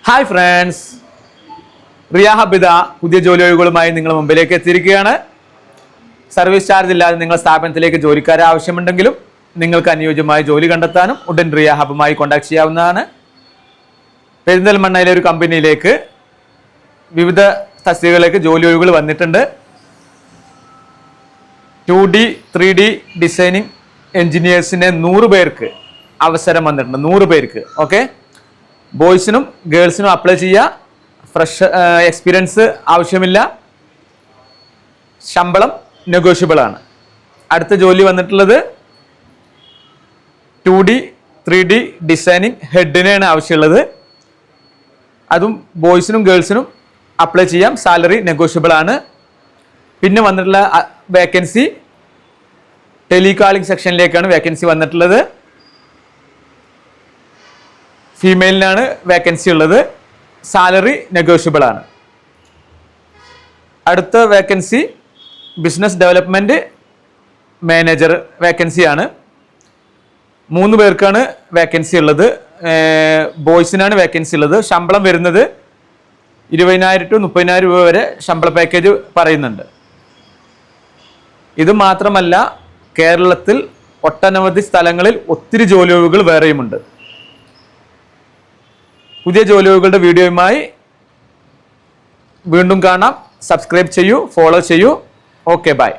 Hi friends, Riya ഹബിത പുതിയ ജോലി ഒഴിവുകളുമായി നിങ്ങൾ മുമ്പിലേക്ക് എത്തിയിരിക്കുകയാണ്. സർവീസ് ചാർജ് ഇല്ലാതെ നിങ്ങൾ സ്ഥാപനത്തിലേക്ക് ജോലിക്കാരെ ആവശ്യമുണ്ടെങ്കിലും നിങ്ങൾക്ക് അനുയോജ്യമായ ജോലി കണ്ടെത്താനും ഉടൻ റിയ ഹബുമായി കോൺടാക്ട് ചെയ്യാവുന്നതാണ്. പെരിന്തൽമണ്ണയിലെ ഒരു കമ്പനിയിലേക്ക് വിവിധ തസ്തികകളിലേക്ക് ജോലി ഒഴിവുകൾ വന്നിട്ടുണ്ട്. 2D 3D ഡിസൈനിങ് എഞ്ചിനീയേഴ്സിനെ 100 പേർക്ക് അവസരം വന്നിട്ടുണ്ട്. 100 പേർക്ക്. ഓക്കെ, ബോയ്സിനും ഗേൾസിനും അപ്ലൈ ചെയ്യുക. ഫ്രഷ് എക്സ്പീരിയൻസ് ആവശ്യമില്ല. ശമ്പളം നെഗോഷ്യബിൾ ആണ്. അടുത്ത ജോലി വന്നിട്ടുള്ളത് 2D 3D ഡിസൈനിങ് ഹെഡിനെയാണ് ആവശ്യമുള്ളത്. അതും ബോയ്സിനും ഗേൾസിനും അപ്ലൈ ചെയ്യാം. സാലറി നെഗോഷ്യബിൾ ആണ്. പിന്നെ വന്നിട്ടുള്ള വേക്കൻസി ടെലികാളിംഗ് സെക്ഷനിലേക്കാണ് വേക്കൻസി വന്നിട്ടുള്ളത്. ഫീമെയിലിനാണ് വേക്കൻസി ഉള്ളത്. സാലറി നെഗോഷ്യബിൾ ആണ്. അടുത്ത വേക്കൻസി ബിസിനസ് ഡെവലപ്മെൻറ്റ് മാനേജർ വേക്കൻസിയാണ്. 3 പേർക്കാണ് വേക്കൻസി ഉള്ളത്. ബോയ്സിനാണ് വേക്കൻസി ഉള്ളത്. ശമ്പളം വരുന്നത് 20,000 to 30,000 രൂപ വരെ ശമ്പള പാക്കേജ് പറയുന്നുണ്ട്. ഇത് മാത്രമല്ല, കേരളത്തിൽ ഒട്ടനവധി സ്ഥലങ്ങളിൽ ഒത്തിരി ജോലി ഒഴിവുകൾ വേറെയുമുണ്ട്. പുതിയ ജോലി ഒഴിവുകളുടെ വീഡിയോയുമായി വീണ്ടും കാണാം. സബ്സ്ക്രൈബ് ചെയ്യൂ, ഫോളോ ചെയ്യൂ. Okay, by.